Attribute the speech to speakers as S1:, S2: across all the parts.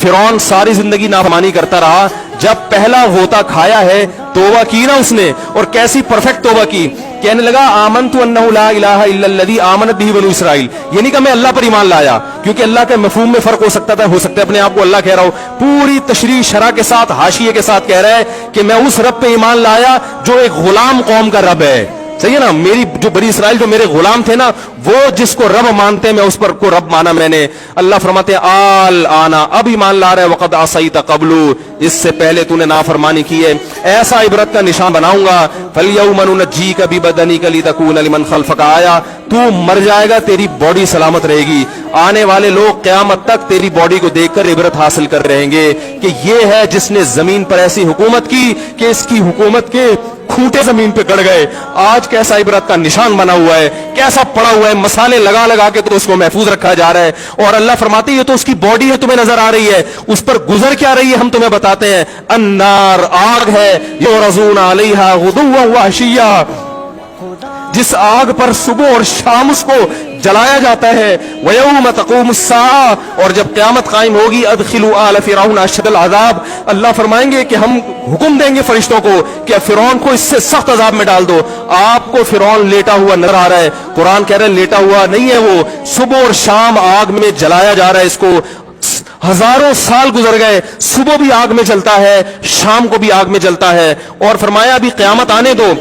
S1: फिरौन सारी जिंदगी नाफरमानी करता रहा, जब पहला होता खाया है तौबा की ना उसने, और कैसी परफेक्ट तौबा की, कहने लगा आमनतु अन्नहु ला इलाहा इल्लल्लज़ी आमनत बिही बनु इसराइल। ये नहीं कहा मैं अल्लाह पर ईमान लाया, क्योंकि अल्लाह के मफहूम में फर्क हो सकता था, हो सकता है अपने आप को अल्लाह कह रहा हो, पूरी तशरीह शरह के साथ हाशिये के साथ कह रहा है कि मैं उस रब पे ईमान लाया जो एक गुलाम कौम का रब है। सही है ना, मेरी जो बनी इसराइल जो मेरे गुलाम थे ना, वो जिसको रब मानते हैं मैं उस पर को रब माना मैंने। अल्लाह फरमाते हैं आल आना, अब ईमान ला रहा है, वक़द असैत क़ब्लु, इससे पहले तूने नाफरमानी की है, ऐसा इबरत का निशान बनाऊंगा। फल्यौम नुनज्जीका बिबदनिका लितकूना लिमन खल्फका आया, तू मर जाएगा तेरी बॉडी सलामत रहेगी, आने वाले लोग क़यामत तक तेरी बॉडी को देखकर इबरत हासिल कर रहेंगे कि ये है जिसने जमीन पर ऐसी हुकूमत की कि इसकी हुकूमत के खूंटे जमीन पे गड़ गए। आज कैसा इबरत का निशान बना हुआ है, कैसा पड़ा हुआ है, मसाले लगा लगा के तो उसको महफूज रखा जा रहा है। और अल्लाह फरमाती है ये तो उसकी बॉडी है, तुम्हें नजर आ रही है, उस पर गुजर क्या रही है हम तुम्हें बताते हैं। अन्नार, आग है, युरज़ूना अलैहा गुदुव्वन व अशिय्या, जिस आग पर सुबह और शाम उसको जलाया जाता है। वयौम तक़ूमुस्साअ, और जब क़यामत कायम होगी, अदखिलू आल फ़िरऔन अशद्दल अज़ाब, अल्लाह फरमाएंगे कि हम हुक्म देंगे फरिश्तों को कि फ़िरौन को इससे सख्त अजाब में डाल दो। आपको फ़िरौन लेटा हुआ नजर आ रहा है, कुरान कह रहा है लेटा हुआ नहीं है, वो सुबह और शाम आग में जलाया जा रहा है इसको। हजारों साल गुजर गए, सुबह भी आग में जलता है, शाम को भी आग में जलता है। और फरमाया अभी क़यामत आने दो,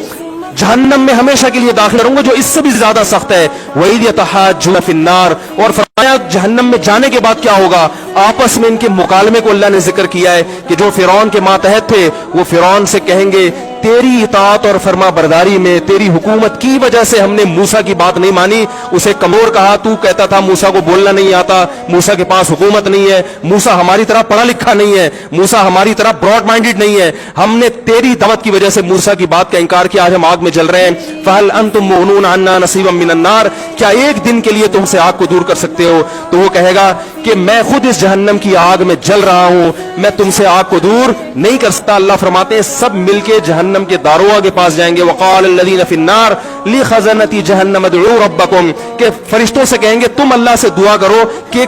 S1: जहन्नम में हमेशा के लिए दाखिल रहूंगा जो इससे भी ज्यादा सख्त है। वही यतहाज्जुन फिन्नार, और फरमाया जहन्नम में जाने के बाद क्या होगा, आपस में इनके मुकालमे को अल्लाह ने जिक्र किया है कि जो फिरौन के मातहत थे वो फिरौन से कहेंगे तेरी इताअत और फरमा बरदारी में, तेरी हुकूमत की वजह से हमने मूसा की बात नहीं मानी। उसे कमजोर कहा, तू कहता था मूसा को बोलना नहीं आता, मूसा के पास हुकूमत नहीं है, मूसा हमारी तरह पढ़ा लिखा नहीं है, मूसा हमारी तरह ब्रॉड माइंडेड नहीं है, हमने तेरी दावत की वजह से मूसा की बात का इंकार किया, आज हम आग में जल रहे हैं। फहल अंतुम मुगनून अन्ना नसीबम मिनन नार, क्या एक दिन के लिए तुमसे आग को दूर कर सकते हो? तो वो कहेगा कि मैं खुद इस जहन्नम की आग में जल रहा हूं, मैं तुमसे आग को दूर नहीं कर सकता। अल्लाह फरमाते हैं सब मिलके जहन्नम के दारोगा के पास जाएंगे। वक़ाल अल्लज़ीना फ़िन्नार ली ख़ज़नती जहन्नम उदऊ रब्बकुम, के फरिश्तों से कहेंगे तुम अल्लाह से दुआ करो कि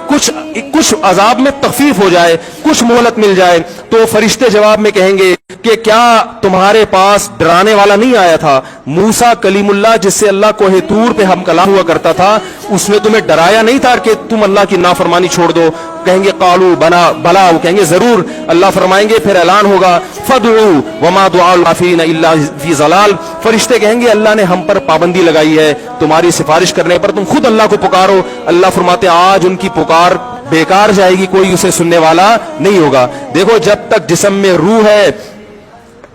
S1: कुछ अजाब में तखफीफ हो जाए, कुछ मोहलत मिल जाए। तो फरिश्ते जवाब में कहेंगे कि क्या तुम्हारे पास डराने वाला नहीं आया था? मूसा कलीमुल्लाह जिससे अल्लाह कोहे तूर पे हम कलाम हुआ करता था, उसने तुम्हें डराया नहीं था कि तुम अल्लाह की नाफरमानी छोड़ दो? कहेंगे कालू बना बला, वो कहेंगे जरूर। अल्लाह फरमाएंगे फिर ऐलान होगा फदउ वमा दुआउल काफिरीन इल्ला फी ज़लाल, फरिश्ते कहेंगे अल्लाह ने हम पर पाबंदी लगाई है, तुम्हारी सिफारिश करने पर तुम खुद अल्लाह को पुकारो। अल्लाह फरमाते आज उनकी पुकार बेकार जाएगी, कोई उसे सुनने वाला नहीं होगा। देखो जब तक जिस्म में रूह है,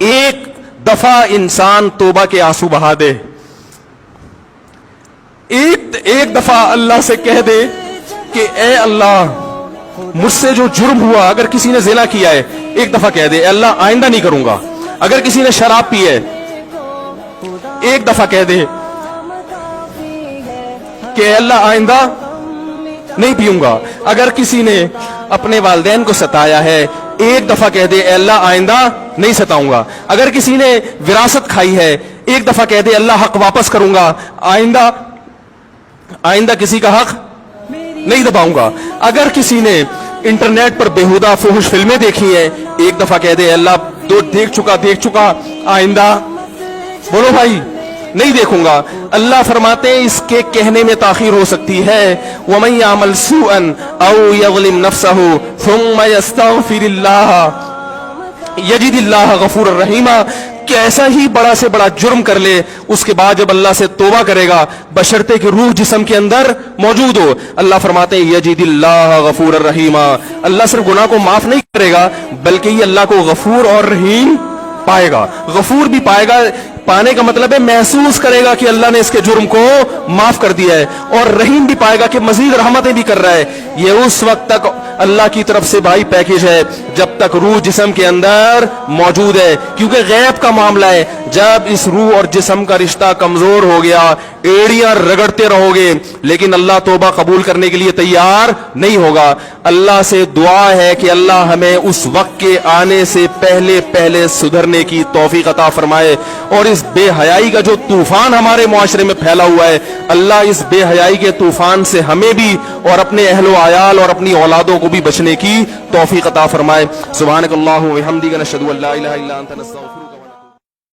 S1: एक दफा इंसान तौबा के आंसू बहा दे, एक दफा अल्लाह से कह दे कि ए अल्लाह मुझसे जो जुर्म हुआ, अगर किसी ने ज़िना किया है एक दफा कह दे अल्लाह आइंदा नहीं करूंगा। अगर किसी ने शराब पी है एक दफा कह दे कि अल्लाह आइंदा नहीं पीऊंगा। अगर किसी ने अपने वालिदैन को सताया है एक दफा कह दे अल्लाह आइंदा नहीं सताऊंगा। अगर किसी ने विरासत खाई है एक दफा कह दे अल्लाह हक वापस करूंगा, आइंदा किसी का हक नहीं दबाऊंगा। अगर किसी ने इंटरनेट पर बेहुदा फुहश फिल्में देखी हैं एक दफा कह दे अल्लाह तो देख चुका आइंदा बोलो भाई नहीं देखूंगा। अल्लाह फरमाते हैं इसके कहने में ताखीर हो सकती है। वमन यामल सूअन औ यज़लिम नफ्सहु सुम्मा यस्तगफिरिल्लाह यजिदिल्लाह गफूरर रहीमा, कैसा ही बड़ा से बड़ा जुर्म कर ले उसके बाद जब अल्लाह से तौबा करेगा बशर्ते कि रूह जिस्म के अंदर मौजूद हो, अल्लाह फरमाते हैं यजिदिल्लाह गफूरर रहीमा, अल्लाह सिर्फ गुनाह को माफ नहीं करेगा बल्कि ये अल्लाह को गफूर और रहीम पाएगा। गफूर भी पाएगा, पाने का मतलब है महसूस करेगा कि अल्लाह ने इसके जुर्म को माफ कर दिया है, और रहीम भी पाएगा कि मजीद रहमतें भी कर रहा है। ये उस वक्त तक अल्लाह की तरफ से भाई पैकेज है जब जब तक रूह जिस्म के अंदर मौजूद है, क्योंकि गैब का मामला है। जब इस रूह और जिस्म का रिश्ता कमजोर हो गया, एड़ियां रगड़ते रहोगे, लेकिन अल्लाह तौबा कबूल करने के लिए तैयार नहीं होगा। अल्लाह से दुआ है कि अल्लाह हमें उस वक्त के आने से पहले पहले सुधरने की तौफीक अता फरमाए, और इस बेहयाई का जो तूफान हमारे मुआशरे में फैला हुआ है, अल्लाह इस बेहयाई के तूफान से हमें भी और अपने अहलो आयाल और अपनी औलादों को भी बचने की तौफीक अता फरमाए। सुब्हानकल्लाहु व बिहम्दिका नशहदु अल्ला इलाहा इल्ला अंता नस्तगफिरुका।